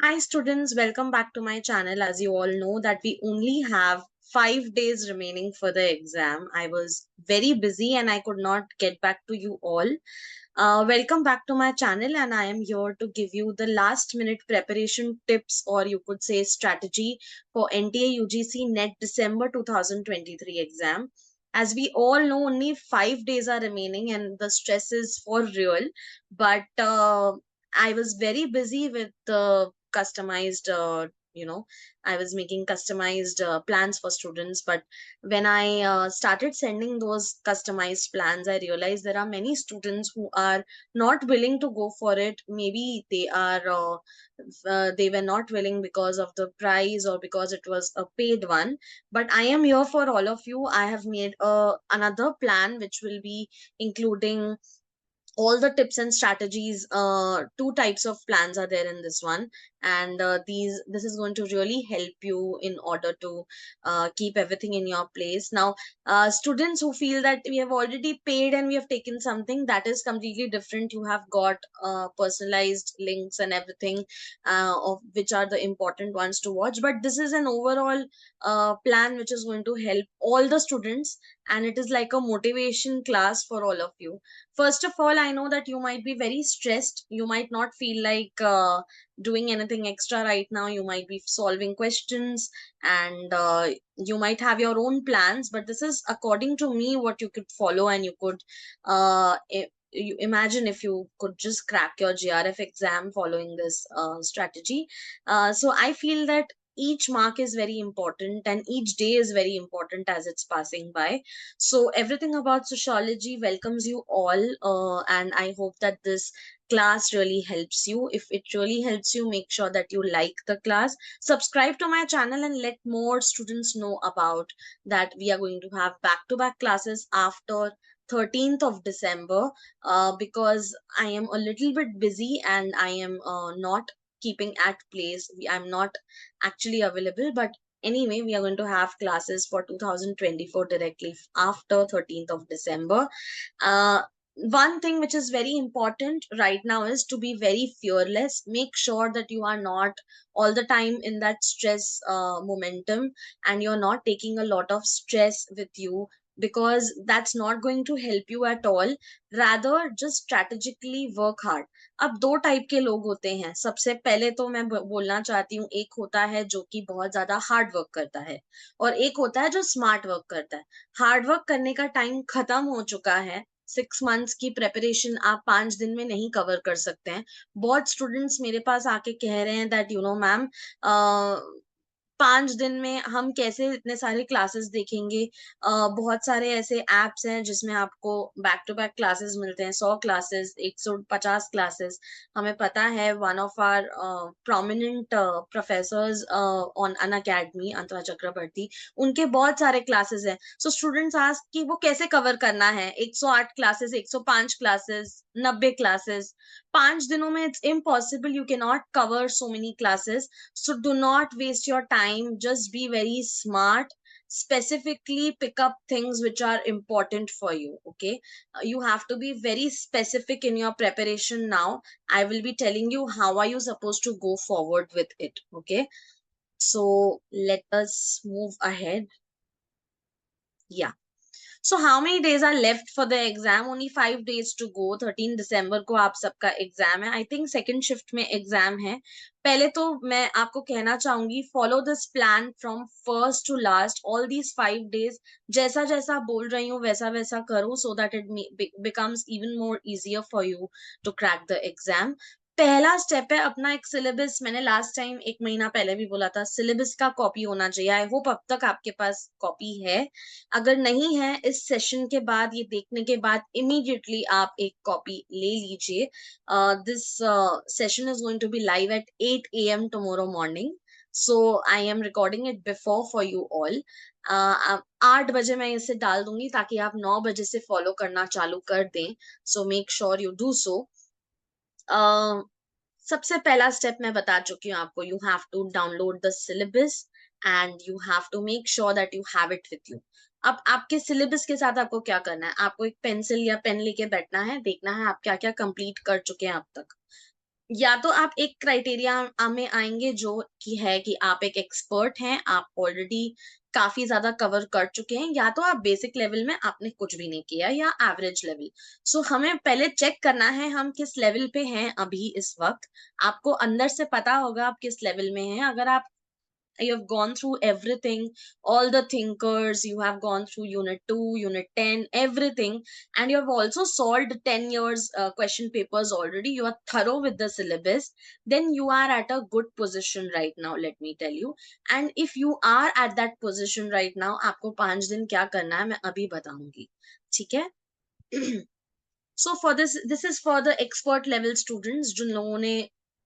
Hi students, welcome back to my channel. As you all know that we only have 5 days remaining for the exam. I was very busy and I could not get back to you all. Welcome back to my channel, and I am here to give you the last minute preparation tips, or you could say strategy, for NTA UGC NET December 2023 exam. As we all know, only 5 days are remaining and the stress is for real. But I was very busy with customized, I was making customized plans for students. But when I started sending those customized plans, I realized there are many students who are not willing to go for it. Maybe they were not willing because of the price or because it was a paid one. But I am here for all of you. I have made another plan which will be including all the tips and strategies. Two types of plans are there in this one, and this is going to really help you in order to keep everything in your place. Now, students who feel that we have already paid and we have taken something, that is completely different. You have got personalized links and everything, of which are the important ones to watch. But this is an overall plan which is going to help all the students, and it is like a motivation class for all of you. First of all, I know that you might be very stressed. You might not feel like doing anything extra right now. You might be solving questions, and you might have your own plans. But this is according to me what you could follow, and you could you imagine if you could just crack your GRF exam following this strategy. So I feel that each mark is very important and each day is very important as it's passing by. So everything about sociology welcomes you all, and I hope that this class really helps you. If it really helps you, make sure that you like the class, subscribe to my channel, and let more students know about that we are going to have back-to-back classes after 13th of December, because I am a little bit busy and I am not keeping at place. I'm not actually available, but anyway, we are going to have classes for 2024 directly after 13th of December. Uh, One thing which is very important right now is to be very fearless. Make sure that you are not all the time in that stress momentum, and you're not taking a lot of stress with you, because that's not going to help you at all. Rather, just strategically work hard. अब दो type के लोग होते हैं. सबसे पहले तो मैं बोलना चाहती हूँ, एक होता है जो कि बहुत ज्यादा हार्ड वर्क करता है, और एक होता है जो स्मार्ट वर्क करता है. हार्ड वर्क करने का टाइम खत्म हो चुका है. 6 मंथ्स की प्रेपरेशन आप 5 दिन में नहीं कवर कर सकते हैं. बहुत स्टूडेंट्स मेरे पास आके कह रहे हैं दैट मैम, 5 दिन में हम कैसे इतने सारे क्लासेस देखेंगे. बहुत सारे ऐसे एप्स हैं जिसमें आपको बैक टू बैक क्लासेस मिलते हैं, 100 क्लासेस, 150 क्लासेस. हमें पता है one of our prominent professors on Unacademy, Antara Chakraborty, उनके बहुत सारे क्लासेस हैं. सो स्टूडेंट्स आस्क कि वो कैसे कवर करना है, 108 क्लासेस, 105 क्लासेस, 90 क्लासेस. 5 दिनों में it's impossible. You can not cover so many classes. So do not waste your time. Just be very smart. Specifically pick up things which are important for you. Okay. You have to be very specific in your preparation now. I will be telling you how are you supposed to go forward with it. Okay. So let us move ahead. Yeah. So how many days are left for the exam? Only 5 days to go. 13 दिसंबर को आप सबका exam है. I think second shift में exam है. पहले तो मैं आपको कहना चाहूंगी, follow this plan from first to last, all these 5 days. जैसा जैसा बोल रही हूँ वैसा वैसा करो, so that it becomes even more easier for you to crack the exam. पहला स्टेप है अपना एक सिलेबस. मैंने लास्ट टाइम 1 महीना पहले भी बोला था, सिलेबस का कॉपी होना चाहिए. आई होप अब तक आपके पास कॉपी है. अगर नहीं है, इस सेशन के बाद, ये देखने के बाद इमीडिएटली आप एक कॉपी ले लीजिए. This session is going to be live at 8 AM tomorrow morning. So I am recording it before for you all. 8 बजे मैं इसे डाल दूंगी ताकि आप 9 बजे से फॉलो करना चालू कर दें. So make sure you do so. सबसे पहला स्टेप मैं बता चुकी हूँ आपको. You have to download the syllabus and you have to make sure that you have it with you. अब आपके सिलेबस के साथ आपको क्या करना है, आपको एक पेंसिल या पेन लेके बैठना है, देखना है आप क्या क्या कंप्लीट कर चुके हैं अब तक. या तो आप एक क्राइटेरिया में आएंगे जो कि है कि आप एक एक्सपर्ट हैं, आप ऑलरेडी काफी ज्यादा कवर कर चुके हैं, या तो आप बेसिक लेवल में आपने कुछ भी नहीं किया, या एवरेज लेवल। सो हमें पहले चेक करना है हम किस लेवल पे हैं अभी इस वक्त। आपको अंदर से पता होगा आप किस लेवल में हैं। अगर आप you have gone through everything, all the thinkers, you have gone through unit 2, unit 10, everything, and you have also solved 10 years question papers already, you are thorough with the syllabus, then you are at a good position right now, let me tell you. And if you are at that position right now, आपको 5 दिन क्या करना है मैं अभी बताऊंगी, ठीक है? So for this is for the expert level students जिन लोगों ने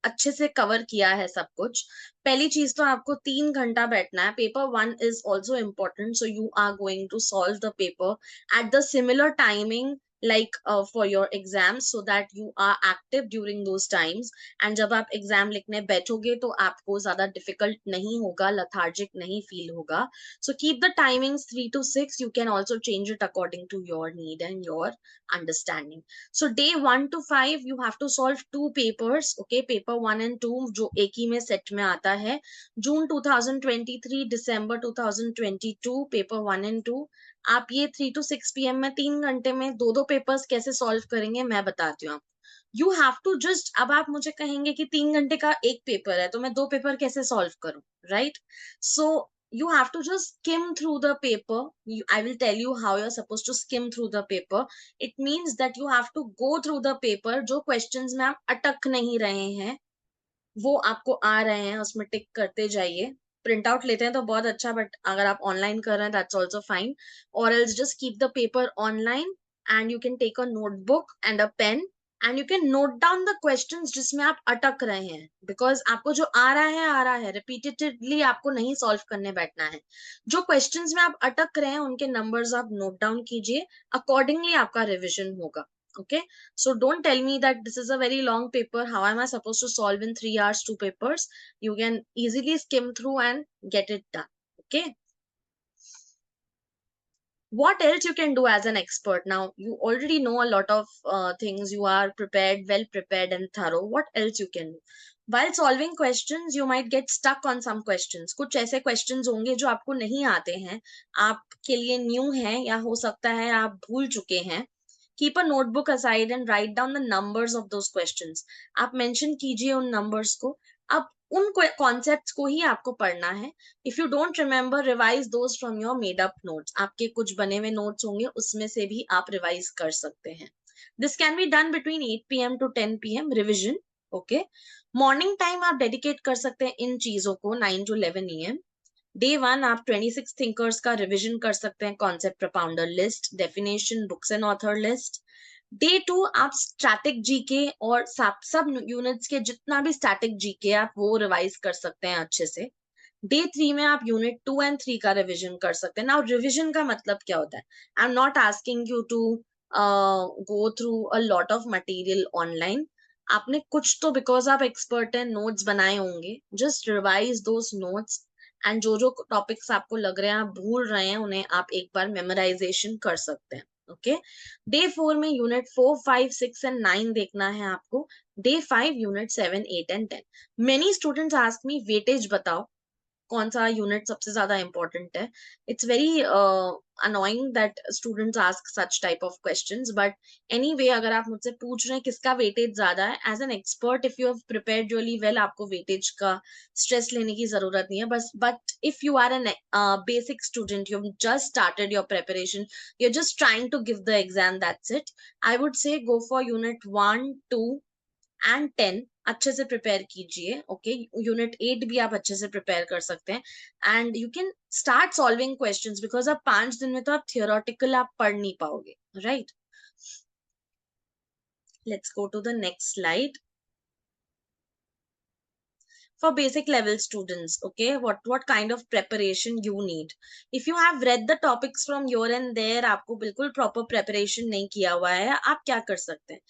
अच्छे से कवर किया है सब कुछ। पहली चीज तो आपको 3 घंटा बैठना है। Paper 1 is also important, so you are going to solve the paper at the similar timing like for your exams, so that you are active during those times, and जब आप एग्जाम लिखने बैठोगे तो आपको ज्यादा डिफिकल्ट नहीं होगा, lethargic नहीं फील होगा। So keep the timings 3 to 6. You can also change it according to your need and your understanding. So day 1 to 5 you have to solve 2 papers, okay? Paper 1 and 2 जो एक ही में set में आता है। जून 2023 दिसंबर 2022 paper 1 and 2। आप ये 3 to 6 PM में 3 घंटे में दो दो पेपर्स कैसे सॉल्व करेंगे मैं बताती हूँ आपको। यू हैव टू जस्ट, अब आप मुझे कहेंगे कि 3 घंटे का एक पेपर है तो मैं दो पेपर कैसे सॉल्व करूं, right? So you have to just skim through the paper. I will tell you how you're supposed to skim through the paper. It means that you have to go through the paper, जो questions में आप अटक नहीं रहे हैं वो आपको आ रहे हैं उसमें टिक करते जाइए। प्रिंट आउट लेते हैं तो बहुत अच्छा, बट अगर आप ऑनलाइन कर रहे हैं दैट्स ऑल्सो फाइन। और else just keep the paper online and you can take a notebook and a pen and you can note down the questions जिसमें आप अटक रहे हैं, बिकॉज आपको जो आ रहा है रिपीटेडली आपको नहीं सॉल्व करने बैठना है। जो क्वेश्चंस में आप अटक रहे हैं उनके नंबर्स आप नोट डाउन कीजिए, अकॉर्डिंगली आपका रिविजन होगा। Okay, so don't tell me that this is a very long paper. How am I supposed to solve in 3 hours 2 papers? You can easily skim through and get it done. Okay. What else you can do as an expert? Now you already know a lot of things. You are prepared, well prepared, and thorough. What else you can do? While solving questions, you might get stuck on some questions. कुछ ऐसे questions होंगे जो आपको नहीं आते हैं, आपके लिए न्यू हैं, या हो सकता है आप भूल चुके हैं। Keep a notebook aside and write down the numbers of those questions. आप mention कीजिए उन numbers को। अब उन concepts को ही आपको पढ़ना है। If you don't remember, revise those from your made up notes. आपके कुछ बने हुए notes होंगे उसमें से भी आप revise कर सकते हैं। This can be done between 8 PM to 10 PM revision. Okay. Morning time आप dedicate कर सकते हैं इन चीजों को 9 to 11 AM। डे 1 आप 26 थिंकर्स का रिवीजन कर सकते हैं, concept propounder list, definition, books and author list. Day 2 आप स्टैटिक जीके और सब यूनिट्स के जितना भी स्टैटिक जीके आप वो रिवाइज कर सकते हैं अच्छे से। डे 3 में आप यूनिट 2 एंड 3 का रिवीजन कर सकते हैं। नाउ रिवीजन का मतलब क्या होता है? I am not asking you to go through a lot of material online. आपने कुछ तो, बिकॉज आप एक्सपर्ट हैं, नोट्स बनाए होंगे। Just revise those notes and जो टॉपिक्स आपको लग रहे हैं आप भूल रहे हैं उन्हें आप एक बार मेमोराइजेशन कर सकते हैं। ओके। डे 4 में यूनिट 4 5 6 एंड 9 देखना है आपको। Day 5 unit 7 8 and 10। Many students ask me weightage बताओ, कौन सा यूनिट सबसे ज्यादा इंपॉर्टेंट है। It's very annoying that students ask such type of questions, but anyway अगर आप मुझसे पूछ रहे हैं किसका वेटेज ज्यादा है, as an expert if you have prepared really well आपको वेटेज का स्ट्रेस लेने की जरूरत नहीं है। बस but if you are an basic student, you just started your preparation, you are just trying to give the exam, that's it, I would say go for unit 1 2 and 10 अच्छे से prepare कीजिए। Okay. Unit 8 भी आप अच्छे से prepare कर सकते हैं and you can start solving questions, because अब 5 दिन में तो आप थियोरेटिकल आप पढ़ नहीं पाओगे, right? Let's go to the next slide. For basic level students, okay, what kind of preparation you need? If you have read the topics from your and there, आपको बिल्कुल proper preparation नहीं किया हुआ है, आप क्या कर सकते हैं?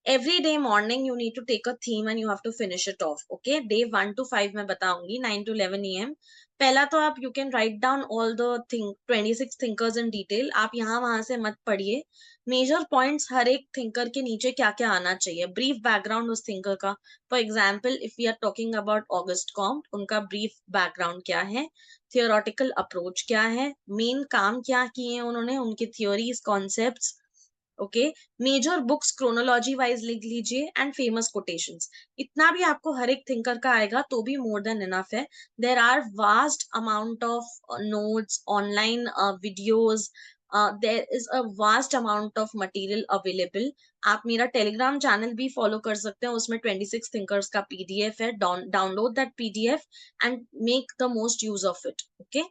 Every day morning you need to take a theme and you have to finish it off. Okay, day 1 to 5 मैं बताऊंगी 9 to 11 AM. पहला तो आप you can write down all the 26 thinkers in detail, आप यहाँ वहां से मत पढ़िए, मेजर पॉइंट्स हर एक थिंकर के नीचे क्या क्या आना चाहिए, ब्रीफ बैकग्राउंड उस थिंकर का। For example if we are talking about Auguste Comte, उनका ब्रीफ बैकग्राउंड क्या है, थियोरटिकल अप्रोच क्या है, मेन काम क्या किए हैं उन्होंने, उनकी theories concepts, okay, major books chronology wise लिख लीजिए एंड फेमस कोटेशंस। इतना भी आपको हर एक थिंकर का आएगा तो भी मोर देन इनफ है। There are vast amount of notes online, videos, there is a vast amount of material available. आप मेरा टेलीग्राम चैनल भी फॉलो कर सकते हैं, उसमें 26 थिंकर्स का पीडीएफ है, download that PDF and make the most use of it, okay.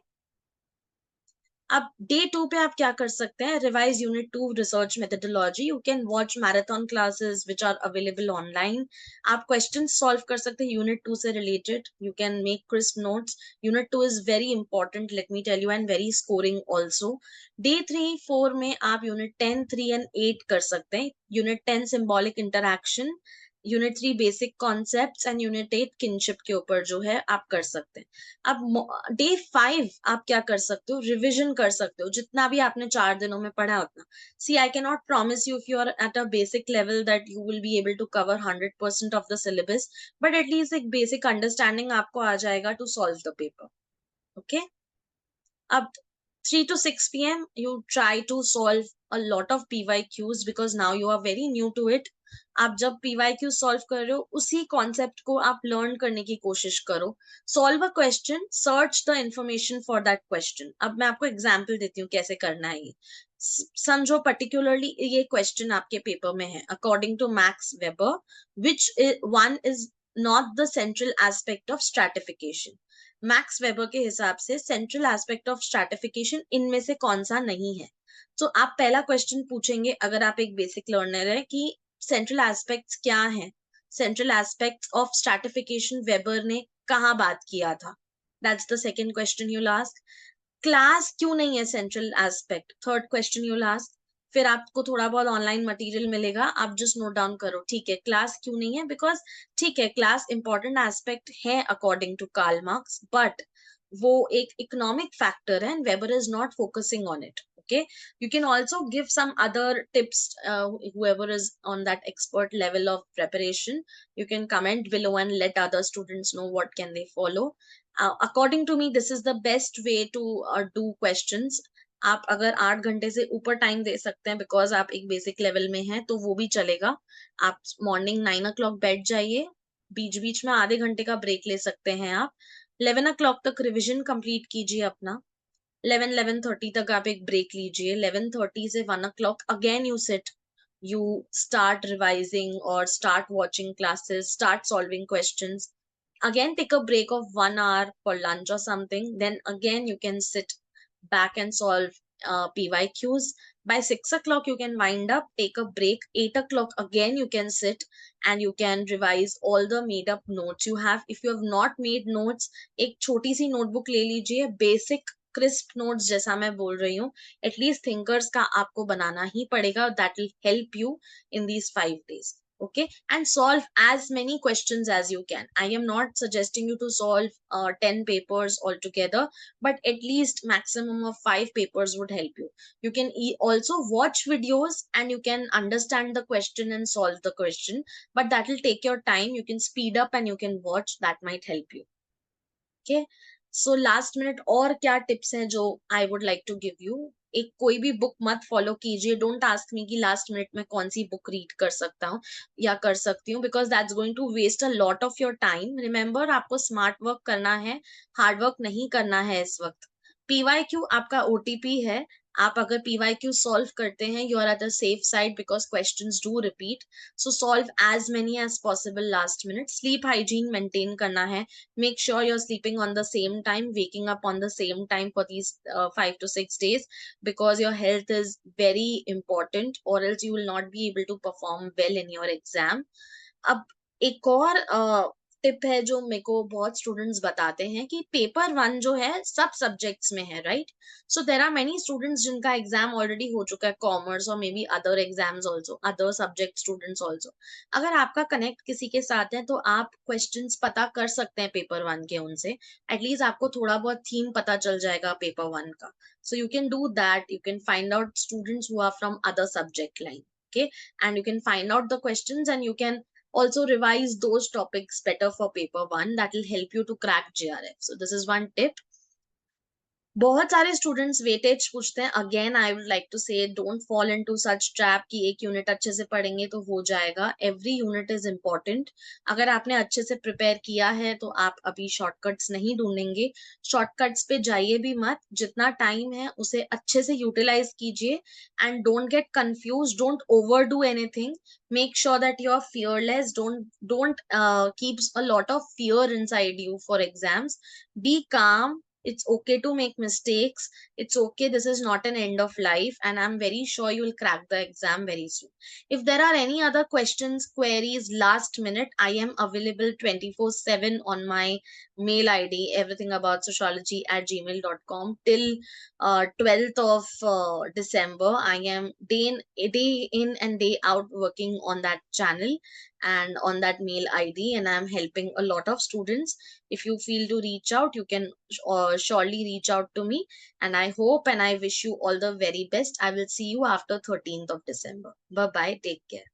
अब डे 2 पे आप क्या कर सकते हैं, revise unit 2 research methodology, you can watch marathon classes which are available online. आप क्वेश्चन सॉल्व कर सकते हैं यूनिट 2 से related, you can make crisp notes. Unit 2 is very important, let me tell you, and very scoring also. Day 3-4 में आप unit 10, 3 and 8 कर सकते हैं। Unit 10 symbolic interaction, unit 3 basic concepts and unit 8 kinship के ऊपर जो है आप कर सकते हैं। अब डे 5 आप क्या कर सकते हो, रिविजन कर सकते हो, जितना भी आपने 4 दिनों में पढ़ा उतना। See I can not promise you if you are at a basic level that you will be able to cover 100% of the syllabus, but at least एक बेसिक अंडरस्टैंडिंग आपको आ जाएगा to solve the paper, okay. अब 3 to 6 p.m. you try to solve a lot of PYQs because now you are very new to it. आप जब PYQ solve कर रहे हो उसी कॉन्सेप्ट को आप लर्न करने की कोशिश करो। Solve a question, search the information for that question. अब मैं आपको एग्जाम्पल देती हूँ कैसे करना है ये। समझो पर्टिकुलरली ये क्वेश्चन आपके पेपर में है, according to Max Weber which one is not the central aspect of stratification. Max Weber के हिसाब से सेंट्रल एस्पेक्ट ऑफ स्ट्रैटिफिकेशन इनमें से कौन सा नहीं है। तो आप पहला क्वेश्चन पूछेंगे अगर आप एक बेसिक लर्नर है कि सेंट्रल एस्पेक्ट्स क्या है, central aspects of stratification weber ने कहाँ बात किया था, that's the second question you last. Class क्यों नहीं है central aspect, third question you last. फिर आपको थोड़ा बहुत ऑनलाइन मटेरियल मिलेगा, आप जस्ट नोट डाउन करो, ठीक है क्लास क्यों नहीं है, बिकॉज ठीक है क्लास इंपॉर्टेंट एस्पेक्ट है according to Karl Marx, but वो एक इकोनॉमिक फैक्टर है and Weber is not focusing on it, okay. You can also give some other tips, whoever is on that expert level of preparation, you can comment below and let other students know what can they follow. According to me this is the best way to do questions. आप अगर 8 घंटे से ऊपर time दे सकते हैं because आप एक basic level में हैं तो वो भी चलेगा। आप मॉर्निंग 9 o'clock बैठ जाइए, बीच बीच में आधे घंटे का ब्रेक ले सकते हैं आप। 11 o'clock तक रिविजन कंप्लीट कीजिए अपना, 11-11:30 तक आप एक ब्रेक लीजिए, 11:30 से 1 o'clock again you sit, you start revising or start watching classes, start solving questions, again take a break of 1 hour for lunch or something, then again you can sit back and solve PYQs. By 6 o'clock you can wind up, take a break, 8 o'clock again you can sit and you can revise all the made up notes you have. If you have not made notes, एक छोटी सी notebook ले लीजिए, basic crisp notes जैसा मैं बोल रही हूँ, at least thinkers का आपको बनाना ही पड़ेगा, that will help you in these 5 days, okay. And solve as many questions as you can. I am not suggesting you to solve 10 papers altogether, but at least maximum of 5 papers would help you. You can also watch videos and you can understand the question and solve the question, but that will take your time. You can speed up and you can watch, that might help you, okay. So last minute और क्या tips हैं जो I would like to give you. एक कोई भी book मत follow कीजिए, don't ask me कि लास्ट मिनट में कौन सी बुक रीड कर सकता हूँ या कर सकती हूँ, because that's going to waste a lot of your time. Remember आपको स्मार्ट वर्क करना है, हार्ड वर्क नहीं करना है इस वक्त। पीवाईक्यू आपका ओटीपी है, आप अगर पीवाईक्यू सॉल्व करते हैं you are at a safe side because questions do repeat, so solve as many as possible last minute. Sleep hygiene maintain करना है, make sure you're sleeping on the same time, waking up on the same time for these 5 to 6 days, because your health is very important or else you will not be able to perform well in your exam. अब एक और tip है जो मेरे को बहुत students बताते हैं कि पेपर वन जो है सब सब्जेक्ट्स में है, right? So there are many students जिनका एग्जाम ऑलरेडी हो चुका है, कॉमर्स और maybe other exams also, other subject students also. अगर आपका कनेक्ट किसी के साथ है तो आप क्वेश्चंस पता कर सकते हैं पेपर वन के उनसे। एटलीस्ट आपको थोड़ा बहुत थीम पता चल जाएगा पेपर वन का। So you can do that. You can find out students who are from other subject line. Okay. And you can find out the questions and you can also revise those topics better for paper one. That will help you to crack GRF. So this is one tip. बहुत सारे students weightage पूछते हैं। Again I would like to say don't fall into such trap कि एक unit अच्छे से पढ़ेंगे तो हो जाएगा। Every unit is important. अगर आपने अच्छे से प्रिपेयर किया है तो आप अभी शॉर्टकट्स नहीं ढूंढेंगे। शॉर्टकट्स पे जाइए भी मत। जितना टाइम है उसे अच्छे से यूटिलाइज कीजिए and don't get confuse, don't overdo anything. Make sure that you are fearless, don't keeps a lot of fear inside you for exams. Be calm. It's okay to make mistakes. It's okay. This is not an end of life. And I'm very sure you will crack the exam very soon. If there are any other questions, queries, last minute, I am available 24/7 on my mail ID, everythingabout sociology@gmail.com till 12th of December. I am day in and day out working on that channel and on that mail ID, and I'm helping a lot of students. If you feel to reach out, you can surely reach out to me. And I hope and I wish you all the very best. I will see you after 13th of December. Bye bye. Take care.